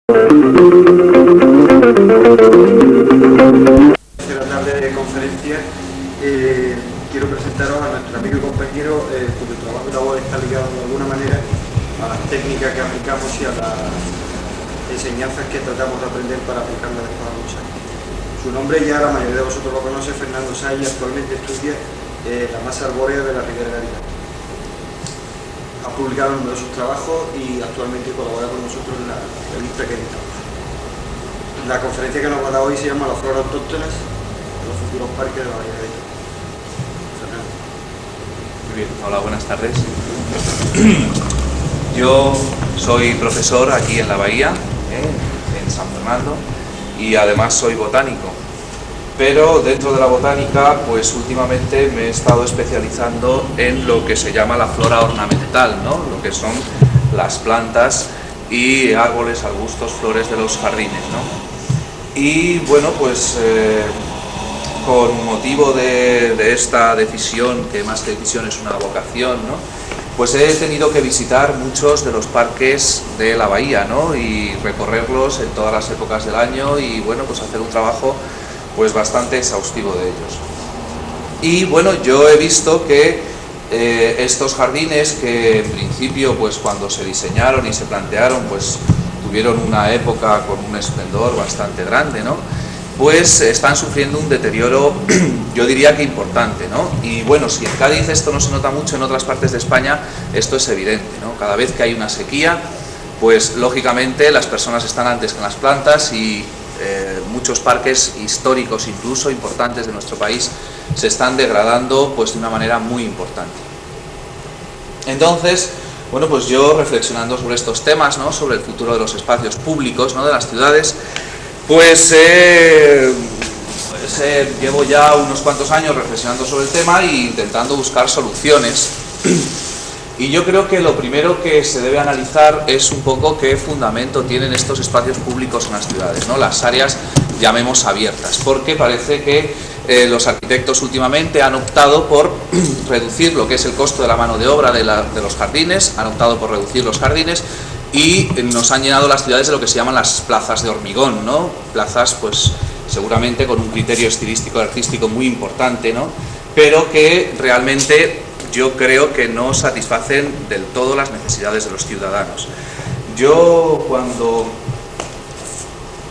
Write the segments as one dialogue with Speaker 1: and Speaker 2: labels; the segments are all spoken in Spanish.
Speaker 1: La tarde de conferencia quiero presentaros a nuestro amigo y compañero cuyo trabajo y labor está ligado de alguna manera a las técnicas que aplicamos y a las enseñanzas que tratamos de aprender para aplicarlas después a luchar. Su nombre ya la mayoría de vosotros lo conoce, Fernando Sáenz, y actualmente estudia la masa arbórea de la Ribera Galicia. Ha publicado numerosos trabajos y actualmente colabora con nosotros en la revista que editamos. La conferencia que nos va a dar hoy se llama Las floras autóctonas de los futuros parques de la Bahía de Galicia. Fernando.
Speaker 2: Muy bien, hola, buenas tardes. Yo soy profesor aquí en la Bahía, en San Fernando, y además soy botánico. Pero dentro de la botánica, pues últimamente me he estado especializando en lo que se llama la flora ornamental, ¿no? Lo que son las plantas y árboles, arbustos, flores de los jardines, ¿no? Y bueno, pues con motivo de esta decisión, que más que decisión es una vocación, ¿no? Pues he tenido que visitar muchos de los parques de la Bahía, ¿no? Y recorrerlos en todas las épocas del año y bueno, pues hacer un trabajo pues bastante exhaustivo de ellos. Y bueno, yo he visto que estos jardines, que en principio pues cuando se diseñaron y se plantearon pues tuvieron una época con un esplendor bastante grande, ¿no? Pues están sufriendo un deterioro, yo diría que importante, ¿no? Y bueno, si en Cádiz esto no se nota mucho, en otras partes de España esto es evidente, ¿no? Cada vez que hay una sequía, pues lógicamente las personas están antes que las plantas y muchos parques históricos, incluso importantes de nuestro país, se están degradando pues de una manera muy importante. Entonces, bueno, pues yo reflexionando sobre estos temas, ¿no? Sobre el futuro de los espacios públicos, ¿no? De las ciudades, pues llevo ya unos cuantos años reflexionando sobre el tema e intentando buscar soluciones. Y yo creo que lo primero que se debe analizar es un poco qué fundamento tienen estos espacios públicos en las ciudades, ¿no? Las áreas, llamemos, abiertas, porque parece que los arquitectos últimamente han optado por reducir lo que es el costo de la mano de obra de los jardines, han optado por reducir los jardines y nos han llenado las ciudades de lo que se llaman las plazas de hormigón, ¿no? Plazas, pues seguramente con un criterio estilístico y artístico muy importante, ¿no? Pero que realmente yo creo que no satisfacen del todo las necesidades de los ciudadanos. Yo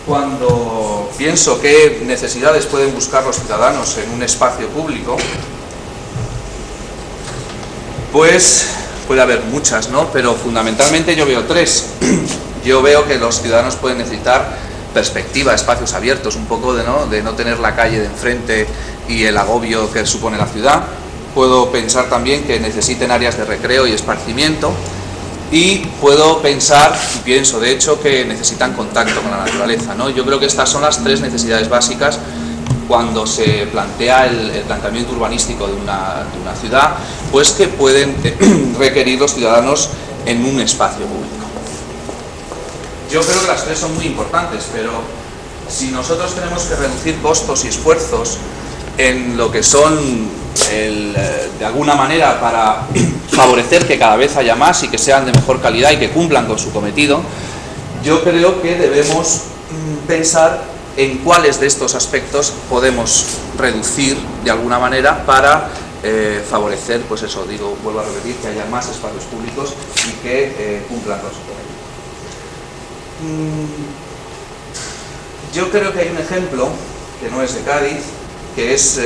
Speaker 2: cuando pienso qué necesidades pueden buscar los ciudadanos en un espacio público, pues puede haber muchas, ¿no? Pero fundamentalmente yo veo tres. Yo veo que los ciudadanos pueden necesitar perspectiva, espacios abiertos, un poco de no tener la calle de enfrente y el agobio que supone la ciudad. Puedo pensar también que necesiten áreas de recreo y esparcimiento y puedo pensar, y pienso de hecho, que necesitan contacto con la naturaleza, ¿no? Yo creo que estas son las tres necesidades básicas cuando se plantea el planteamiento urbanístico de una ciudad, pues que pueden requerir los ciudadanos en un espacio público. Yo creo que las tres son muy importantes, pero si nosotros tenemos que reducir costos y esfuerzos en lo que son de alguna manera para favorecer que cada vez haya más y que sean de mejor calidad y que cumplan con su cometido, yo creo que debemos pensar en cuáles de estos aspectos podemos reducir de alguna manera para favorecer, pues eso, vuelvo a repetir, que haya más espacios públicos y que cumplan con su cometido. Yo creo que hay un ejemplo que no es de Cádiz, que es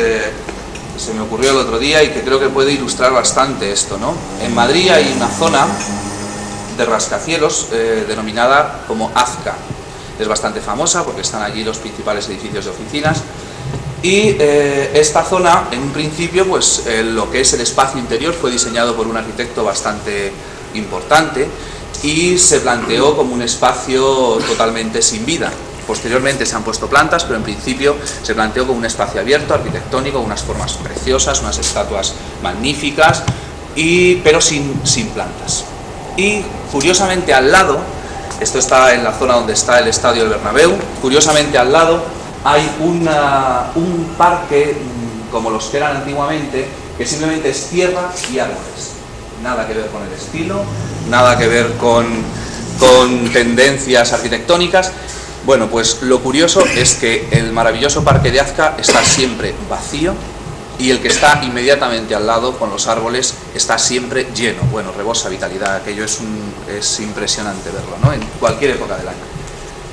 Speaker 2: se me ocurrió el otro día y que creo que puede ilustrar bastante esto, ¿no? En Madrid hay una zona de rascacielos denominada como Azca. Es bastante famosa porque están allí los principales edificios de oficinas y esta zona, en un principio, pues lo que es el espacio interior fue diseñado por un arquitecto bastante importante y se planteó como un espacio totalmente sin vida. Posteriormente se han puesto plantas, pero en principio se planteó como un espacio abierto, arquitectónico, unas formas preciosas, unas estatuas magníficas, pero sin plantas. Y curiosamente al lado, esto está en la zona donde está el estadio del Bernabéu, curiosamente al lado hay un parque como los que eran antiguamente, que simplemente es tierra y árboles. Nada que ver con el estilo, nada que ver con con tendencias arquitectónicas. Bueno, pues lo curioso es que el maravilloso Parque de Azca está siempre vacío y el que está inmediatamente al lado, con los árboles, está siempre lleno. Bueno, rebosa vitalidad, aquello es impresionante verlo, ¿no? En cualquier época del año.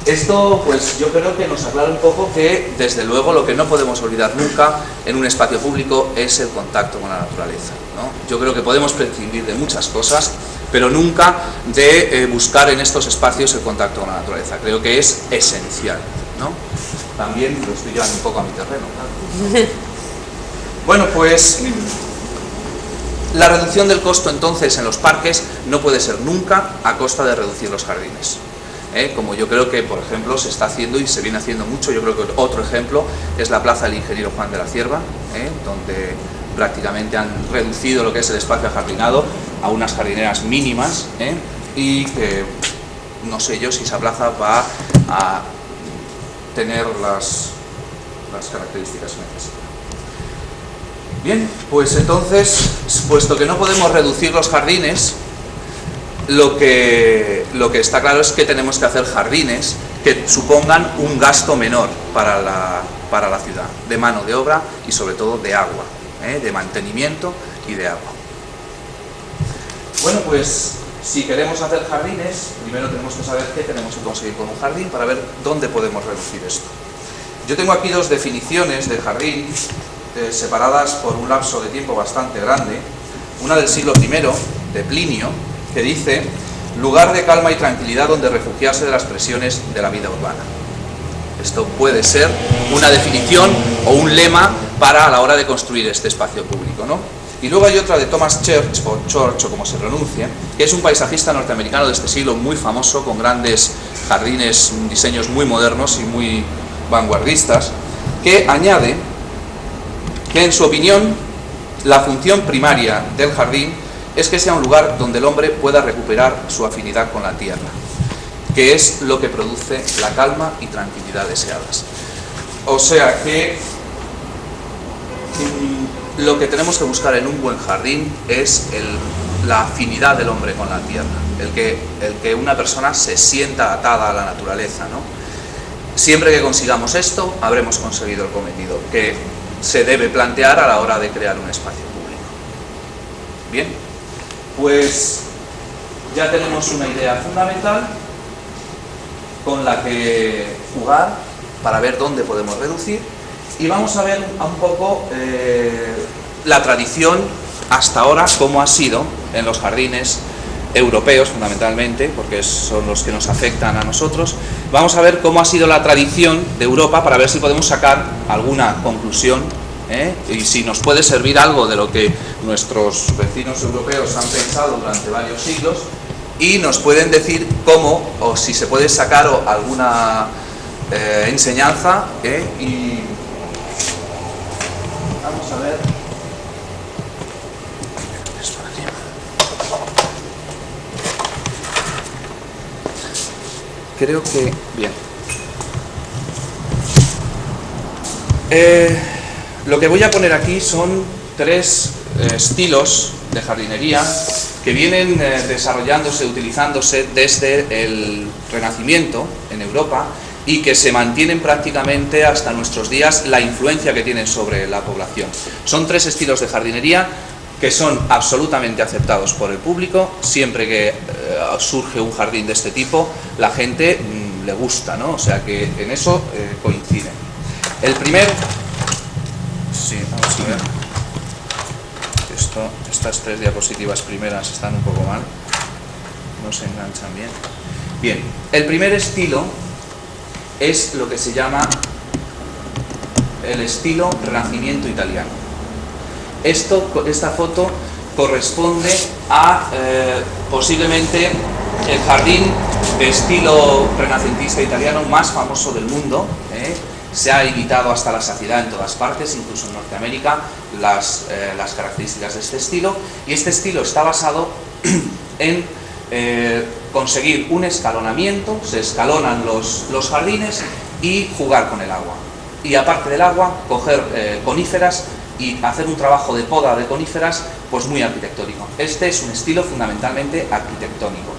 Speaker 2: Esto, pues yo creo que nos aclara un poco que, desde luego, lo que no podemos olvidar nunca en un espacio público es el contacto con la naturaleza, ¿no? Yo creo que podemos prescindir de muchas cosas, pero nunca de buscar en estos espacios el contacto con la naturaleza. Creo que es esencial, ¿no? También lo estoy llevando un poco a mi terreno, claro. Bueno, pues la reducción del costo entonces en los parques no puede ser nunca a costa de reducir los jardines. Como yo creo que, por ejemplo, se está haciendo y se viene haciendo mucho. Yo creo que otro ejemplo es la Plaza del Ingeniero Juan de la Cierva, donde prácticamente han reducido lo que es el espacio ajardinado a unas jardineras mínimas, y que no sé yo si esa plaza va a tener las características necesarias. Bien, pues entonces, puesto que no podemos reducir los jardines, lo que está claro es que tenemos que hacer jardines que supongan un gasto menor para la ciudad, de mano de obra y sobre todo de agua, de mantenimiento y de agua. Bueno, pues si queremos hacer jardines, primero tenemos que saber qué tenemos que conseguir con un jardín para ver dónde podemos reducir esto. Yo tengo aquí dos definiciones de jardín separadas por un lapso de tiempo bastante grande. Una del siglo I, de Plinio, que dice: lugar de calma y tranquilidad donde refugiarse de las presiones de la vida urbana. Esto puede ser una definición o un lema para a la hora de construir este espacio público, ¿no? Y luego hay otra de Thomas Church, o Church, o como se pronuncie, que es un paisajista norteamericano de este siglo muy famoso, con grandes jardines, diseños muy modernos y muy vanguardistas, que añade que, en su opinión, la función primaria del jardín es que sea un lugar donde el hombre pueda recuperar su afinidad con la tierra, que es lo que produce la calma y tranquilidad deseadas. O sea que lo que tenemos que buscar en un buen jardín es la afinidad del hombre con la tierra, el que una persona se sienta atada a la naturaleza, ¿no? Siempre que consigamos esto, habremos conseguido el cometido que se debe plantear a la hora de crear un espacio público. Bien, pues ya tenemos una idea fundamental con la que jugar para ver dónde podemos reducir, y vamos a ver un poco la tradición hasta ahora, cómo ha sido en los jardines europeos fundamentalmente, porque son los que nos afectan a nosotros. Vamos a ver cómo ha sido la tradición de Europa para ver si podemos sacar alguna conclusión, y si nos puede servir algo de lo que nuestros vecinos europeos han pensado durante varios siglos, y nos pueden decir cómo, o si se puede sacar alguna enseñanza, y vamos a ver. Creo que bien. Lo que voy a poner aquí son tres estilos de jardinería que vienen desarrollándose, utilizándose desde el Renacimiento en Europa, y que se mantienen prácticamente hasta nuestros días, la influencia que tienen sobre la población. Son tres estilos de jardinería que son absolutamente aceptados por el público. Siempre que surge un jardín de este tipo, la gente le gusta, ¿no? O sea que en eso coinciden. El primer... Sí, vamos a ver. Estas tres diapositivas primeras están un poco mal, no se enganchan bien. Bien, el primer estilo es lo que se llama el estilo Renacimiento italiano. Esta foto corresponde a posiblemente el jardín de estilo renacentista italiano más famoso del mundo. Se ha imitado hasta la saciedad en todas partes, incluso en Norteamérica, las características de este estilo. Y este estilo está basado en conseguir un escalonamiento, se escalonan los jardines, y jugar con el agua. Y aparte del agua, coger coníferas y hacer un trabajo de poda de coníferas pues muy arquitectónico. Este es un estilo fundamentalmente arquitectónico.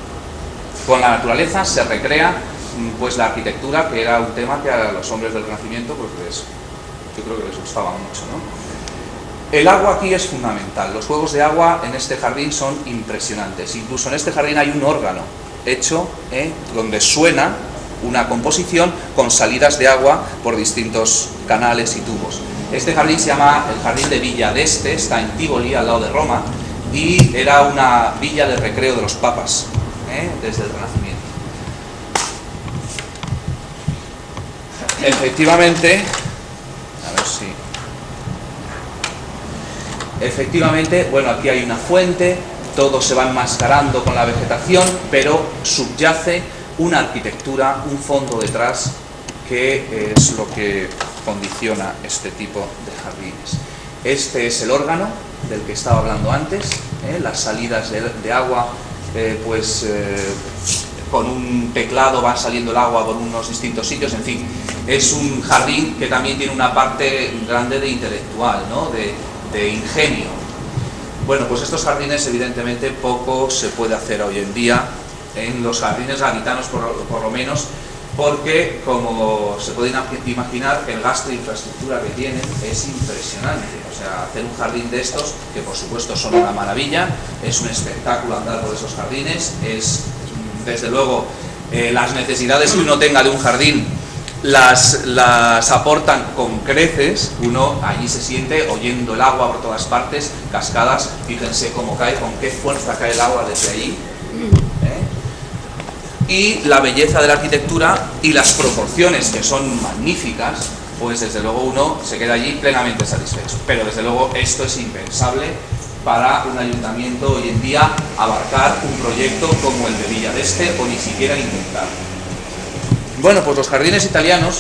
Speaker 2: con la naturaleza, se recrea pues la arquitectura, que era un tema que a los hombres del Renacimiento pues yo creo que les gustaba mucho, ¿no? El agua aquí es fundamental. Los juegos de agua en este jardín son impresionantes. Incluso en este jardín hay un órgano hecho donde suena una composición con salidas de agua por distintos canales y tubos. Este jardín se llama el Jardín de Villa d'Este, está en Tivoli, al lado de Roma, y era una villa de recreo de los papas desde el Renacimiento. Efectivamente, a ver si... Efectivamente, bueno, aquí hay una fuente, todo se va enmascarando con la vegetación, pero subyace una arquitectura, un fondo detrás, que es lo que condiciona este tipo de jardines. Este es el órgano del que estaba hablando antes, las salidas de agua, con un teclado va saliendo el agua por unos distintos sitios, en fin, es un jardín que también tiene una parte grande de intelectual, ¿no? de ingenio. Bueno, pues estos jardines evidentemente poco se puede hacer hoy en día, en los jardines gaditanos por lo menos, porque como se pueden imaginar, el gasto de infraestructura que tienen es impresionante. O sea, hacer un jardín de estos, que por supuesto son una maravilla, es un espectáculo andar por esos jardines, es desde luego las necesidades que uno tenga de un jardín las aportan con creces. Uno allí se siente oyendo el agua por todas partes, cascadas, fíjense cómo cae, con qué fuerza cae el agua desde allí. Y la belleza de la arquitectura y las proporciones, que son magníficas, pues desde luego uno se queda allí plenamente satisfecho. Pero desde luego esto es impensable para un ayuntamiento hoy en día abarcar un proyecto como el de Villa d'Este, o ni siquiera intentarlo. Bueno, pues los jardines italianos,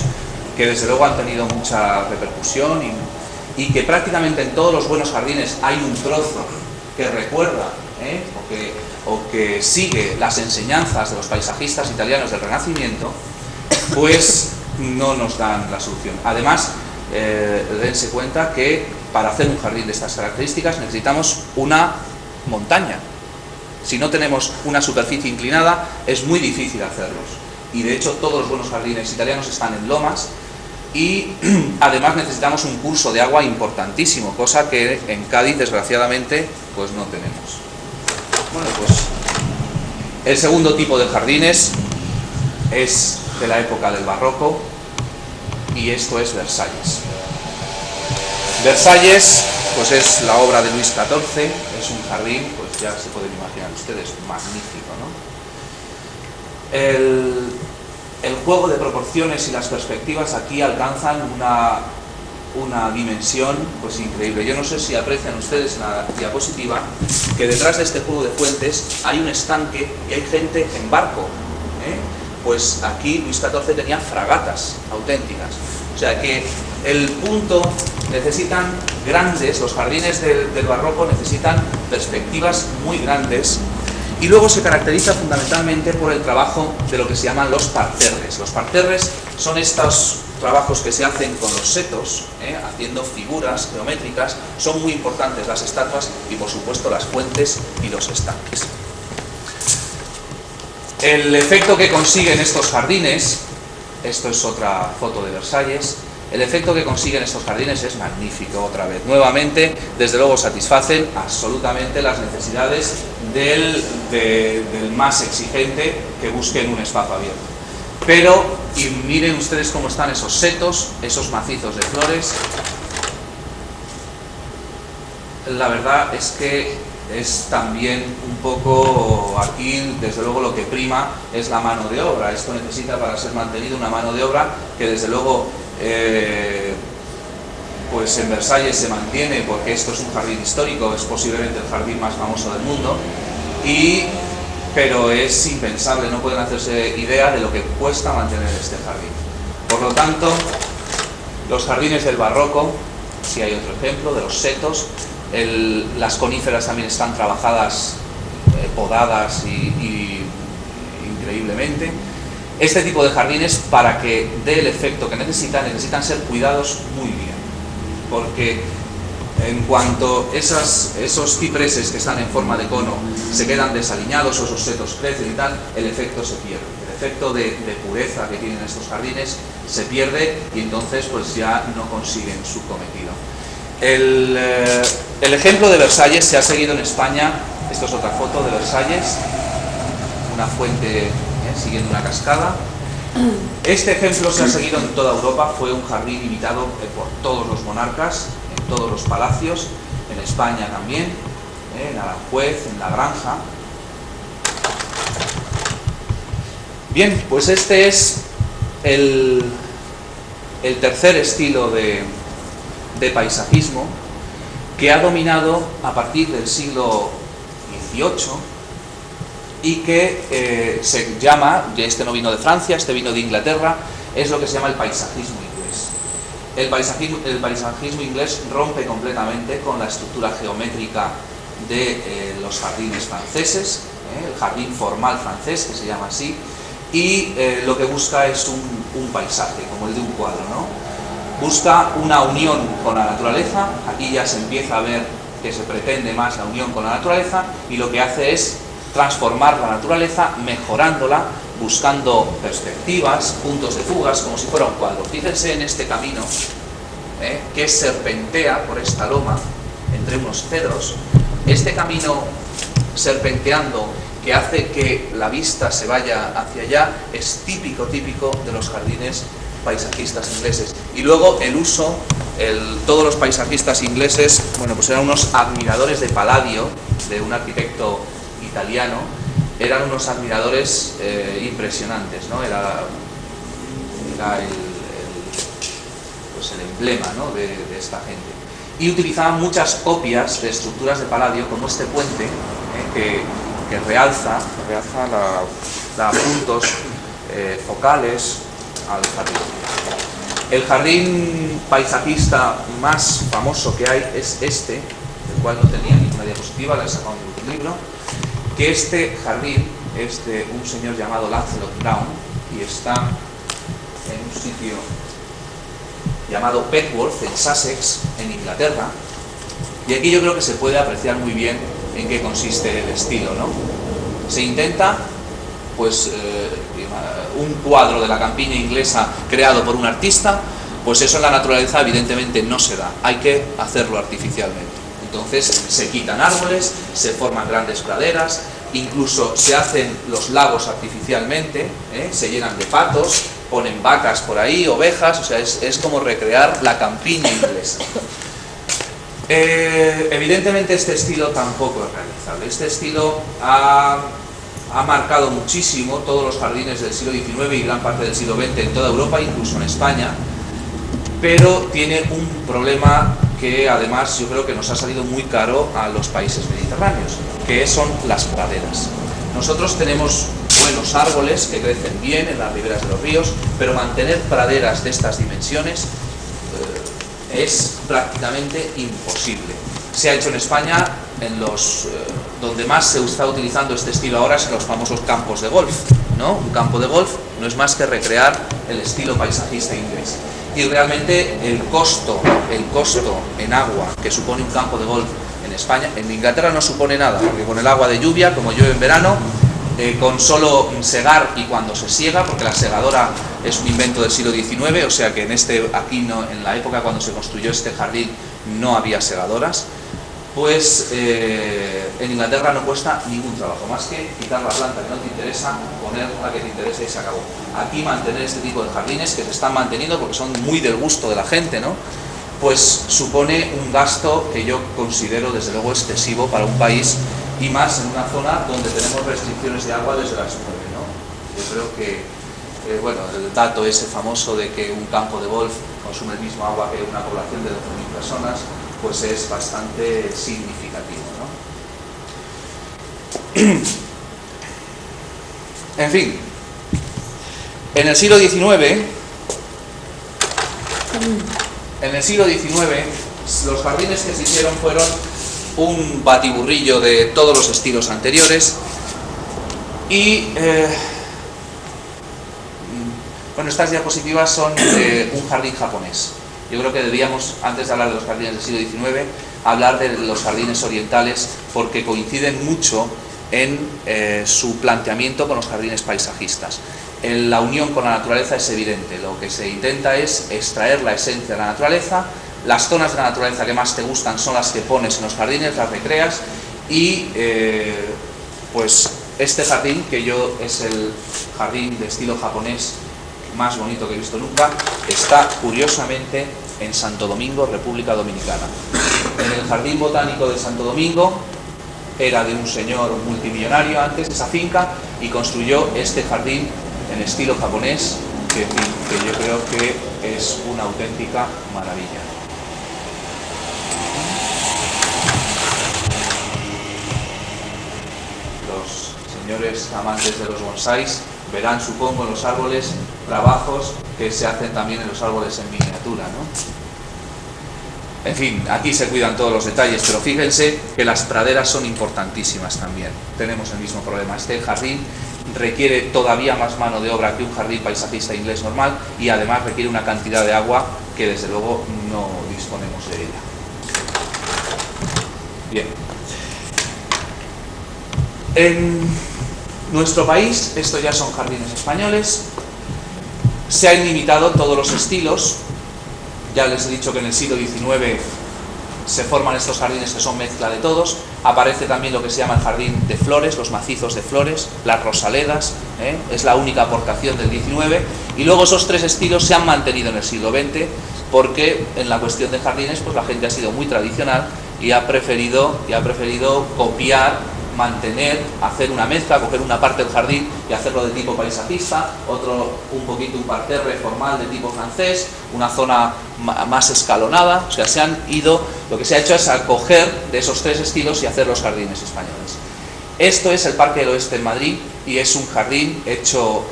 Speaker 2: que desde luego han tenido mucha repercusión y que prácticamente en todos los buenos jardines hay un trozo que recuerda o que sigue las enseñanzas de los paisajistas italianos del Renacimiento, pues no nos dan la solución. Además, dense cuenta que para hacer un jardín de estas características necesitamos una montaña. Si no tenemos una superficie inclinada, es muy difícil hacerlos. Y de hecho todos los buenos jardines italianos están en lomas, y además necesitamos un curso de agua importantísimo, cosa que en Cádiz desgraciadamente pues no tenemos. Bueno, pues el segundo tipo de jardines es de la época del barroco, y esto es Versalles. Versalles pues es la obra de Luis XIV, es un jardín, pues ya se pueden imaginar ustedes, magnífico, ¿no? El juego de proporciones y las perspectivas aquí alcanzan una dimensión pues increíble. Yo no sé si aprecian ustedes en la diapositiva que detrás de este juego de fuentes hay un estanque y hay gente en barco. Pues aquí Luis XIV tenía fragatas auténticas. O sea que el punto necesitan grandes, los jardines del barroco necesitan perspectivas muy grandes. Y luego se caracteriza fundamentalmente por el trabajo de lo que se llaman los parterres. Los parterres son estos trabajos que se hacen con los setos, haciendo figuras geométricas. Son muy importantes las estatuas y por supuesto las fuentes y los estanques. El efecto que consiguen estos jardines, esto es otra foto de Versalles, el efecto que consiguen estos jardines es magnífico otra vez. Nuevamente, desde luego satisfacen absolutamente las necesidades del más exigente que busque en un espacio abierto. Pero, y miren ustedes cómo están esos setos, esos macizos de flores. La verdad es que es también un poco, aquí desde luego lo que prima es la mano de obra. Esto necesita para ser mantenido una mano de obra que desde luego pues en Versalles se mantiene, porque esto es un jardín histórico, es posiblemente el jardín más famoso del mundo, pero es impensable, no pueden hacerse idea de lo que cuesta mantener este jardín. Por lo tanto, los jardines del barroco, si hay otro ejemplo, de los setos, las coníferas también están trabajadas, podadas y increíblemente. Este tipo de jardines, para que dé el efecto que necesitan ser cuidados muy bien, porque En cuanto esos cipreses que están en forma de cono se quedan desaliñados o esos setos crecen y tal, el efecto se pierde. El efecto de pureza que tienen estos jardines se pierde y entonces pues ya no consiguen su cometido. El ejemplo de Versalles se ha seguido en España. Esto es otra foto de Versalles, una fuente siguiendo una cascada. Este ejemplo se ha seguido en toda Europa, fue un jardín imitado por todos los monarcas, en todos los palacios, en España también, en Aranjuez, en La Granja. Bien, pues este es el tercer estilo de paisajismo que ha dominado a partir del siglo XVIII y que se llama, este no vino de Francia, este vino de Inglaterra, es lo que se llama el paisajismo inglés. El paisajismo inglés rompe completamente con la estructura geométrica de los jardines franceses, el jardín formal francés, que se llama así, y lo que busca es un paisaje, como el de un cuadro, ¿no? Busca una unión con la naturaleza. Aquí ya se empieza a ver que se pretende más la unión con la naturaleza, y lo que hace es transformar la naturaleza, mejorándola, buscando perspectivas, puntos de fugas, como si fuera un cuadro. Fíjense en este camino que serpentea por esta loma entre unos cedros. Este camino serpenteando que hace que la vista se vaya hacia allá es típico de los jardines paisajistas ingleses. Y luego el uso, todos los paisajistas ingleses, bueno, pues eran unos admiradores de Palladio, de un arquitecto italiano, eran unos admiradores impresionantes, ¿no? Era el emblema, ¿no? de esta gente. Y utilizaban muchas copias de estructuras de Palladio, como este puente, que realza da puntos focales al jardín. El jardín paisajista más famoso que hay es este, del cual no tenía ninguna diapositiva, la he sacado de un libro, que este jardín es de un señor llamado Lancelot Brown y está en un sitio llamado Petworth, en Sussex, en Inglaterra, y aquí yo creo que se puede apreciar muy bien en qué consiste el estilo, ¿no? Se intenta, pues, un cuadro de la campiña inglesa creado por un artista, pues eso en la naturaleza evidentemente no se da, hay que hacerlo artificialmente. Entonces se quitan árboles, se forman grandes praderas, incluso se hacen los lagos artificialmente, se llenan de patos, ponen vacas por ahí, ovejas, o sea, es como recrear la campiña inglesa. Evidentemente este estilo tampoco es realizable. Este estilo ha marcado muchísimo todos los jardines del siglo XIX y gran parte del siglo XX en toda Europa, incluso en España, pero tiene un problema que además yo creo que nos ha salido muy caro a los países mediterráneos, que son las praderas. Nosotros tenemos buenos árboles que crecen bien en las riberas de los ríos, pero mantener praderas de estas dimensiones es prácticamente imposible. Se ha hecho en España, donde más se está utilizando este estilo ahora es en los famosos campos de golf, ¿no? Un campo de golf no es más que recrear el estilo paisajista inglés. Y realmente el costo en agua que supone un campo de golf en España, en Inglaterra no supone nada, porque con el agua de lluvia, como llueve en verano, con solo segar y cuando se siega, porque la segadora es un invento del siglo XIX, o sea que en la época cuando se construyó este jardín no había segadoras, pues en Inglaterra no cuesta ningún trabajo, más que quitar la planta que no te interesa, poner la que te interesa y se acabó. Aquí mantener este tipo de jardines, que se están manteniendo porque son muy del gusto de la gente, ¿no? Pues supone un gasto que yo considero desde luego excesivo para un país, y más en una zona donde tenemos restricciones de agua desde las 9, ¿no? Yo creo que, bueno, el dato ese famoso de que un campo de golf consume el mismo agua que una población de 12.000 personas, pues es bastante significativo, ¿no? En fin, en el siglo XIX, los jardines que se hicieron fueron un batiburrillo de todos los estilos anteriores y bueno, estas diapositivas son de un jardín japonés. Yo creo que debíamos, antes de hablar de los jardines del siglo XIX, hablar de los jardines orientales porque coinciden mucho en su planteamiento con los jardines paisajistas. La unión con la naturaleza es evidente, lo que se intenta es extraer la esencia de la naturaleza, las zonas de la naturaleza que más te gustan son las que pones en los jardines, las recreas y pues este jardín, que es el jardín de estilo japonés más bonito que he visto nunca, está curiosamente en Santo Domingo, República Dominicana. En el Jardín Botánico de Santo Domingo era de un señor multimillonario antes esa finca y construyó este jardín en estilo japonés que yo creo que es una auténtica maravilla. Los señores amantes de los bonsáis verán, supongo, en los árboles trabajos que se hacen también en los árboles en miniatura, ¿no? En fin, aquí se cuidan todos los detalles, pero fíjense que las praderas son importantísimas también. Tenemos el mismo problema. Este jardín requiere todavía más mano de obra que un jardín paisajista inglés normal y además requiere una cantidad de agua que desde luego no disponemos de ella. Bien. En nuestro país, estos ya son jardines españoles, se han imitado todos los estilos. Ya les he dicho que en el siglo XIX se forman estos jardines que son mezcla de todos. Aparece también lo que se llama el jardín de flores, los macizos de flores, las rosaledas, es la única aportación del XIX. Y luego esos tres estilos se han mantenido en el siglo XX porque en la cuestión de jardines pues la gente ha sido muy tradicional y ha preferido copiar, mantener, hacer una mezcla, coger una parte del jardín y hacerlo de tipo paisajista, otro un poquito un parterre formal de tipo francés, una zona más escalonada. O sea, lo que se ha hecho es acoger de esos tres estilos y hacer los jardines españoles. Esto es el Parque del Oeste en Madrid y es un jardín hecho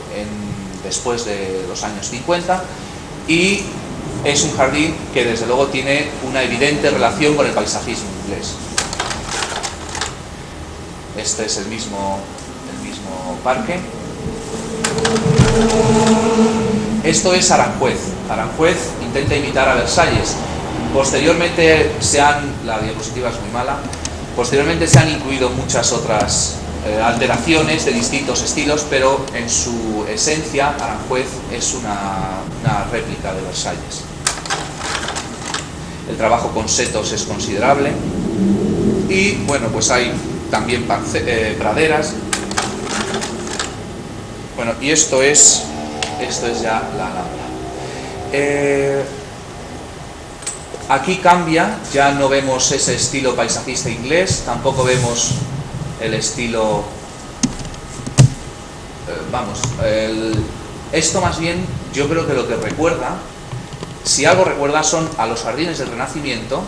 Speaker 2: después de los años 50 y es un jardín que desde luego tiene una evidente relación con el paisajismo inglés. Este es el mismo parque. Esto es Aranjuez. Aranjuez intenta imitar a Versalles. Posteriormente la diapositiva es muy mala. Posteriormente se han incluido muchas otras alteraciones de distintos estilos, pero en su esencia Aranjuez es una réplica de Versalles. El trabajo con setos es considerable y bueno, pues hay también praderas. Bueno, y esto es ya la Alhambra. Aquí cambia, ya no vemos ese estilo paisajista inglés, tampoco vemos el estilo esto más bien yo creo que lo que recuerda, si algo recuerda, son a los jardines del Renacimiento,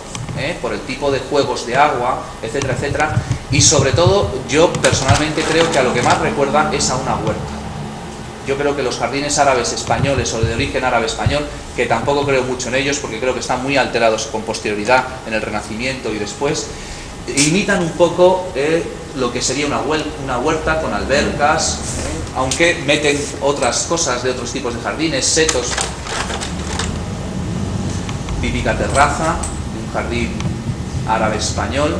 Speaker 2: por el tipo de juegos de agua, etcétera, etcétera, y sobre todo yo personalmente creo que a lo que más recuerda es a una huerta. Yo creo que los jardines árabes españoles o de origen árabe español, que tampoco creo mucho en ellos porque creo que están muy alterados con posterioridad en el Renacimiento y después, imitan un poco lo que sería una huerta con albercas, aunque meten otras cosas de otros tipos de jardines, setos, típica terraza, un jardín árabe español,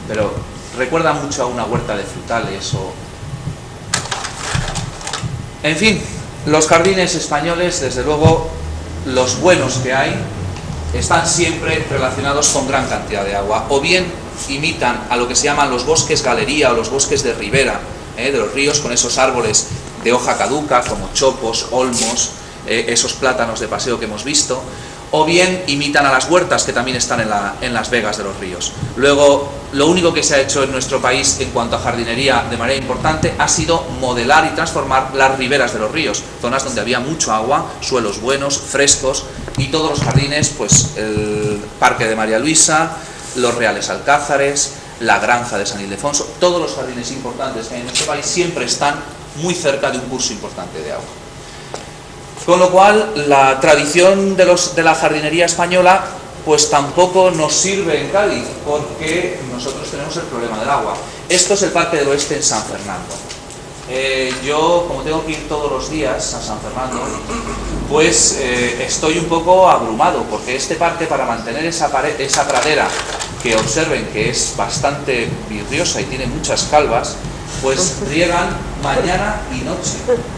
Speaker 2: pero recuerda mucho a una huerta de frutales En fin, los jardines españoles, desde luego, los buenos que hay, están siempre relacionados con gran cantidad de agua, o bien imitan a lo que se llaman los bosques galería o los bosques de ribera, de los ríos, con esos árboles de hoja caduca como chopos, olmos, esos plátanos de paseo que hemos visto, o bien imitan a las huertas que también están en las vegas de los ríos. Luego, lo único que se ha hecho en nuestro país en cuanto a jardinería de manera importante ha sido modelar y transformar las riberas de los ríos, zonas donde había mucho agua, suelos buenos, frescos, y todos los jardines, pues el Parque de María Luisa, los Reales Alcázares, la Granja de San Ildefonso, todos los jardines importantes que hay en nuestro país siempre están muy cerca de un curso importante de agua. Con lo cual, la tradición de la jardinería española pues tampoco nos sirve en Cádiz, porque nosotros tenemos el problema del agua. Esto es el Parque del Oeste en San Fernando. Yo, como tengo que ir todos los días a San Fernando, pues estoy un poco abrumado, porque este parque, para mantener esa pradera, que observen que es bastante vidriosa y tiene muchas calvas, pues riegan mañana y noche.